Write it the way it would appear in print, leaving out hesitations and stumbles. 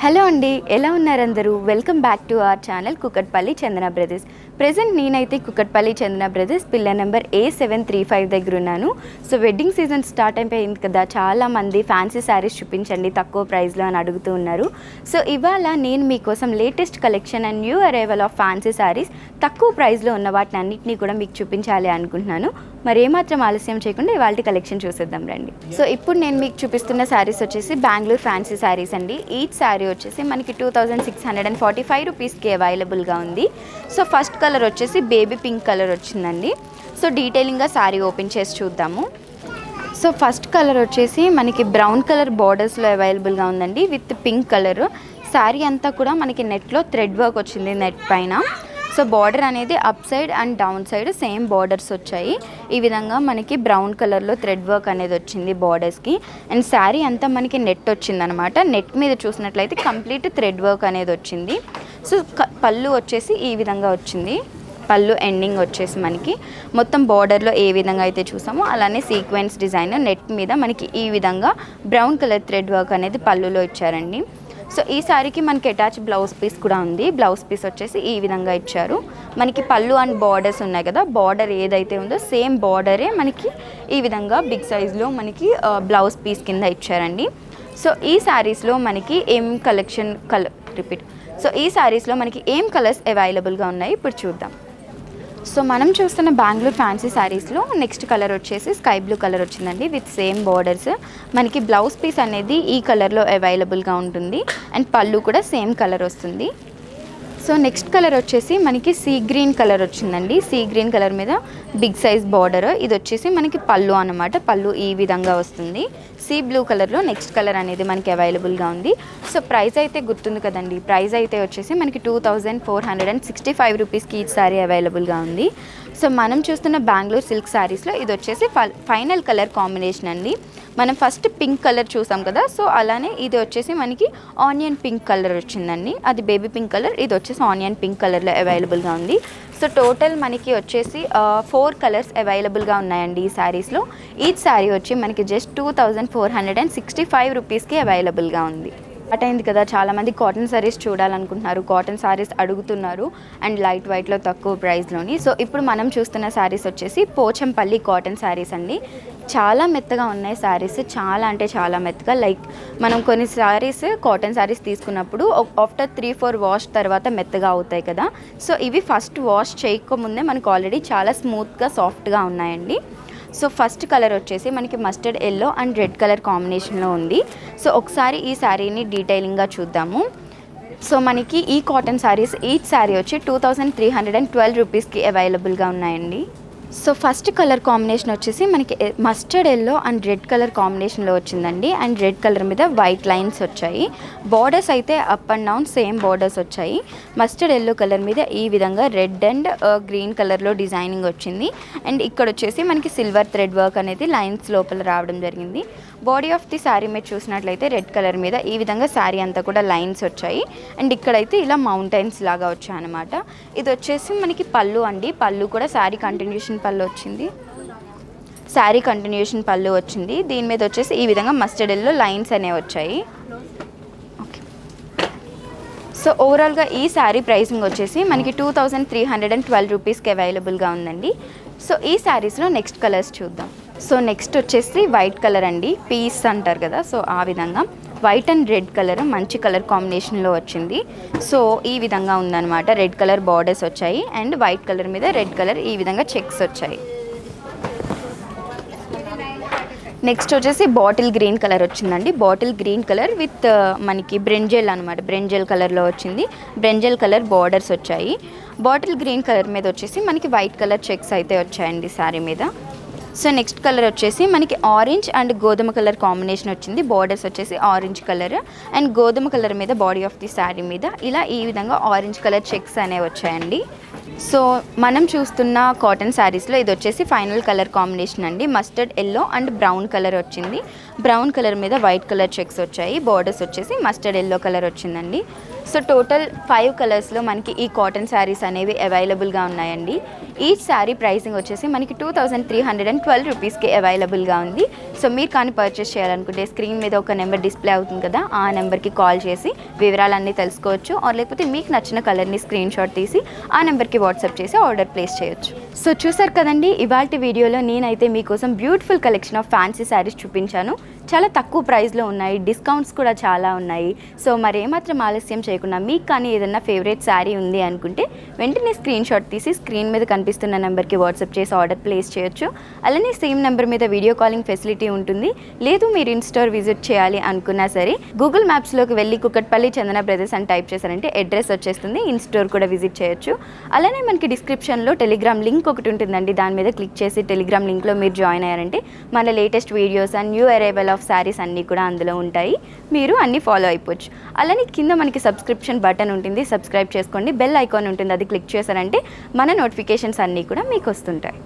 Hello అండి, ఎలా ఉన్నారు అందరూ? Welcome back to our channel Kukatpally Chandana brothers. Present నేనైతే కుకట్పల్లి చందన బ్రదర్స్ పిల్లర్ నెంబర్ A735 దగ్గర ఉన్నాను. సో వెడ్డింగ్ సీజన్ స్టార్ట్ అయిపోయింది కదా, చాలామంది ఫ్యాన్సీ శారీస్ చూపించండి తక్కువ ప్రైస్లో అని అడుగుతూ ఉన్నారు. సో ఇవాళ నేను మీకోసం latest collection and new arrival of fancy saris తక్కువ ప్రైస్లో ఉన్న వాటిని అన్నింటినీ కూడా మీకు చూపించాలి అనుకుంటున్నాను. మరి ఏమాత్రం ఆలస్యం చేయకుండా ఇవాళ కలెక్షన్ చూసేద్దాం రండి. సో ఇప్పుడు నేను మీకు చూపిస్తున్న శారీస్ వచ్చేసి బెంగళూరు ఫ్యాన్సీ శారీస్ అండి. ఈచ్ శారీ వచ్చేసి మనకి 2645 రూపీస్కి అవైలబుల్గా ఉంది. సో ఫస్ట్ కలర్ వచ్చేసి బేబీ పింక్ కలర్ వచ్చిందండి. సో డీటెయిలింగ్గా శారీ ఓపెన్ చేసి చూద్దాము. సో ఫస్ట్ కలర్ వచ్చేసి మనకి బ్రౌన్ కలర్ బార్డర్స్లో అవైలబుల్గా ఉందండి విత్ పింక్ కలర్. శారీ అంతా కూడా మనకి నెట్లో థ్రెడ్ వర్క్ వచ్చింది నెట్ పైన. సో బార్డర్ అనేది up side and down side same borders వచ్చాయి. ఈ విధంగా మనకి బ్రౌన్ కలర్లో థ్రెడ్ వర్క్ అనేది వచ్చింది బార్డర్స్కి. అండ్ శారీ అంతా మనకి నెట్ వచ్చిందనమాట. నెట్ మీద చూసినట్లయితే కంప్లీట్ థ్రెడ్ వర్క్ అనేది వచ్చింది. సో పళ్ళు వచ్చేసి ఈ విధంగా వచ్చింది. పళ్ళు ఎండింగ్ వచ్చేసి మనకి మొత్తం బార్డర్లో ఏ విధంగా అయితే చూసామో అలానే సీక్వెన్స్ డిజైన్ నెట్ మీద మనకి ఈ విధంగా బ్రౌన్ కలర్ థ్రెడ్ వర్క్ అనేది పళ్ళులో ఇచ్చారండి. సో ఈ శారీకి మనకి అటాచ్ బ్లౌజ్ పీస్ కూడా ఉంది. బ్లౌజ్ పీస్ వచ్చేసి ఈ విధంగా ఇచ్చారు. మనకి పళ్ళు అండ్ బార్డర్స్ ఉన్నాయి కదా, బార్డర్ ఏదైతే ఉందో సేమ్ బార్డరే మనకి ఈ విధంగా బిగ్ సైజ్లో మనకి బ్లౌజ్ పీస్ కింద ఇచ్చారండి. సో ఈ శారీస్లో మనకి ఏం ఈ శారీస్లో మనకి ఏం కలర్స్ అవైలబుల్గా ఉన్నాయి ఇప్పుడు చూద్దాం. సో మనం చూస్తున్న బెంగళూరు ఫ్యాన్సీ శారీస్లో నెక్స్ట్ కలర్ వచ్చేసి స్కై బ్లూ కలర్ వచ్చిందండి విత్ సేమ్ బార్డర్స్. మనకి బ్లౌజ్ పీస్ అనేది ఈ కలర్లో అవైలబుల్గా ఉంటుంది అండ్ పళ్ళు కూడా సేమ్ కలర్ వస్తుంది. సో నెక్స్ట్ కలర్ వచ్చేసి మనకి సీ గ్రీన్ కలర్ వచ్చిందండి. సీ గ్రీన్ కలర్ మీద బిగ్ సైజ్ బార్డర్. ఇది వచ్చేసి మనకి పళ్ళు అన్నమాట. పళ్ళు ఈ విధంగా వస్తుంది. సీ బ్లూ కలర్లో నెక్స్ట్ కలర్ అనేది మనకి అవైలబుల్గా ఉంది. సో ప్రైస్ అయితే గుర్తుంది కదండి. ప్రైస్ అయితే వచ్చేసి మనకి 2465 రూపీస్కి ఈ సారీ అవైలబుల్గా ఉంది. సో మనం చూస్తున్న బెంగళూరు సిల్క్ శారీస్లో ఇది వచ్చేసి ఫైనల్ కలర్ కాంబినేషన్ అండి. మనం ఫస్ట్ పింక్ కలర్ చూసాం కదా, సో అలానే ఇది వచ్చేసి మనకి ఆనియన్ పింక్ కలర్ వచ్చిందండి. అది బేబీ పింక్ కలర్, ఇది వచ్చేసి ఆనియన్ పింక్ కలర్లో అవైలబుల్గా ఉంది. సో టోటల్ మనకి వచ్చేసి 4 కలర్స్ అవైలబుల్గా ఉన్నాయండి ఈ శారీస్లో. ఈచ్ శారీ వచ్చి మనకి జస్ట్ 2465 రూపీస్కి అవైలబుల్గా ఉంది. అటైంది కదా, చాలామంది కాటన్ శారీస్ చూడాలనుకుంటున్నారు, కాటన్ శారీస్ అడుగుతున్నారు అండ్ లైట్ వెయిట్లో తక్కువ ప్రైస్లోని. సో ఇప్పుడు మనం చూస్తున్న శారీస్ వచ్చేసి పోచంపల్లి కాటన్ శారీస్ అండి. చాలా మెత్తగా ఉన్నాయి శారీస్, చాలా అంటే చాలా మెత్తగా. లైక్ మనం కొన్ని శారీస్ కాటన్ శారీస్ తీసుకున్నప్పుడు ఆఫ్టర్ 3-4 వాష్ తర్వాత మెత్తగా అవుతాయి కదా. సో ఇవి ఫస్ట్ వాష్ చేయకముందే మనకు ఆల్రెడీ చాలా స్మూత్గా సాఫ్ట్గా ఉన్నాయండి. సో ఫస్ట్ కలర్ వచ్చేసి మనకి mustard yellow and red colour కాంబినేషన్లో ఉంది. సో ఒకసారి ఈ శారీని డీటెయిలింగ్గా చూద్దాము. సో మనకి ఈ కాటన్ శారీస్ ఈచ్ శారీ వచ్చి 2312 రూపీస్కి అవైలబుల్గా ఉన్నాయండి. సో ఫస్ట్ కలర్ కాంబినేషన్ వచ్చేసి మనకి mustard yellow and red colour కాంబినేషన్లో వచ్చిందండి. అండ్ రెడ్ కలర్ మీద వైట్ లైన్స్ వచ్చాయి. బార్డర్స్ అయితే up and down same borders వచ్చాయి. మస్టర్డ్ ఎల్లో కలర్ మీద ఈ విధంగా రెడ్ అండ్ గ్రీన్ కలర్లో డిజైనింగ్ వచ్చింది. అండ్ ఇక్కడ వచ్చేసి మనకి సిల్వర్ థ్రెడ్ వర్క్ అనేది లైన్స్ లోపల రావడం జరిగింది. బాడీ ఆఫ్ ది శారీ మీద చూసినట్లయితే రెడ్ కలర్ మీద ఈ విధంగా శారీ అంతా కూడా లైన్స్ వచ్చాయి. అండ్ ఇక్కడైతే ఇలా మౌంటైన్స్ లాగా వచ్చాయి అనమాట. ఇది వచ్చేసి మనకి పళ్ళు అండి. పళ్ళు కూడా శారీ కంటిన్యూషన్ పళ్ళు వచ్చింది. శారీ కంటిన్యూషన్ పళ్ళు వచ్చింది. దీని మీద వచ్చేసి ఈ విధంగా మస్టర్డ్ ఎల్లో లైన్స్ అనేవి వచ్చాయి. ఓకే. సో ఓవరాల్గా ఈ శారీ ప్రైసింగ్ వచ్చేసి మనకి 2312 రూపీస్కి అవైలబుల్గా ఉందండి. సో ఈ శారీస్లో నెక్స్ట్ కలర్స్ చూద్దాం. సో నెక్స్ట్ వచ్చేసి వైట్ కలర్ అండి. పీస్ అంటారు కదా, సో ఆ విధంగా వైట్ అండ్ రెడ్ కలర్ మంచి కలర్ కాంబినేషన్లో వచ్చింది. సో ఈ విధంగా ఉందన్నమాట. రెడ్ కలర్ బార్డర్స్ వచ్చాయి అండ్ వైట్ కలర్ మీద రెడ్ కలర్ ఈ విధంగా చెక్స్ వచ్చాయి. నెక్స్ట్ వచ్చేసి బాటిల్ గ్రీన్ కలర్ వచ్చిందండి. బాటిల్ గ్రీన్ కలర్ విత్ మనకి బ్రింజల్ అనమాట. బ్రింజల్ కలర్లో వచ్చింది. బ్రింజల్ కలర్ బార్డర్స్ వచ్చాయి. బాటిల్ గ్రీన్ కలర్ మీద వచ్చేసి మనకి వైట్ కలర్ చెక్స్ అయితే వచ్చాయండి శారీ మీద. సో నెక్స్ట్ కలర్ వచ్చేసి మనకి ఆరెంజ్ అండ్ గోధుమ కలర్ కాంబినేషన్ వచ్చింది. బార్డర్స్ వచ్చేసి ఆరెంజ్ కలర్ అండ్ గోధుమ కలర్ మీద బాడీ ఆఫ్ ది శారీ మీద ఇలా ఈ విధంగా ఆరెంజ్ కలర్ చెక్స్ అనేవి వచ్చాయండి. సో మనం చూస్తున్న కాటన్ శారీస్లో ఇది వచ్చేసి ఫైనల్ కలర్ కాంబినేషన్ అండి. Mustard yellow and brown colour వచ్చింది. బ్రౌన్ కలర్ మీద వైట్ కలర్ చెక్స్ వచ్చాయి. బార్డర్స్ వచ్చేసి మస్టర్డ్ ఎల్లో కలర్ వచ్చిందండి. సో టోటల్ 5 కలర్స్లో మనకి ఈ కాటన్ శారీస్ అనేవి అవైలబుల్గా ఉన్నాయండి. ఈచ్ శారీ ప్రైసింగ్ వచ్చేసి మనకి 2312 రూపీస్కి అవైలబుల్గా ఉంది. సో మీరు కానీ పర్చేస్ చేయాలనుకుంటే స్క్రీన్ మీద ఒక నెంబర్ డిస్ప్లే అవుతుంది కదా, ఆ నెంబర్కి కాల్ చేసి వివరాలన్నీ తెలుసుకోవచ్చు. ఆర్ లేకపోతే మీకు నచ్చిన కలర్ని స్క్రీన్ షాట్ తీసి ఆ నెంబర్కి వాట్సాప్ చేసి ఆర్డర్ ప్లేస్ చేయొచ్చు. సో చూసారు కదండి, ఇవాల్టి వీడియోలో నేనైతే మీకోసం beautiful collection of fancy saris చూపించాను. చాలా తక్కువ ప్రైస్లో ఉన్నాయి, డిస్కౌంట్స్ కూడా చాలా ఉన్నాయి. సో మరి ఏమాత్రం ఆలస్యం చేయకుండా మీకు కానీ ఏదన్నా ఫేవరెట్ శారీ ఉంది అనుకుంటే వెంటనే స్క్రీన్ షాట్ తీసి స్క్రీన్ మీద కనిపిస్తున్న నెంబర్కి వాట్సాప్ చేసి ఆర్డర్ ప్లేస్ చేయొచ్చు. అలానే సేమ్ నెంబర్ మీద వీడియో కాలింగ్ ఫెసిలిటీ ఉంటుంది. లేదు మీరు ఇన్ స్టోర్ విజిట్ చేయాలి అనుకున్నా సరే గూగుల్ మ్యాప్స్లోకి వెళ్ళి కుకట్పల్లి చందన బ్రదర్స్ అని టైప్ చేశారంటే అడ్రస్ వచ్చేస్తుంది. ఇన్ స్టోర్ కూడా విజిట్ చేయొచ్చు. అలానే మనకి డిస్క్రిప్షన్లో టెలిగ్రామ్ లింక్ ఒకటి ఉంటుందండి, దాని మీద క్లిక్ చేసి టెలిగ్రామ్ లింక్లో మీరు జాయిన్ అయ్యారంటే మన latest videos and new arrival of saris అన్నీ కూడా అందులో ఉంటాయి. మీరు అన్నీ ఫాలో అయిపోవచ్చు. అలానే కింద మనకి సబ్స్క్రిప్షన్ బటన్ ఉంటుంది, సబ్స్క్రైబ్ చేసుకోండి. బెల్ ఐకాన్ ఉంటుంది, అది క్లిక్ చేశారంటే మన నోటిఫికేషన్స్ అన్నీ కూడా మీకు వస్తుంటాయి.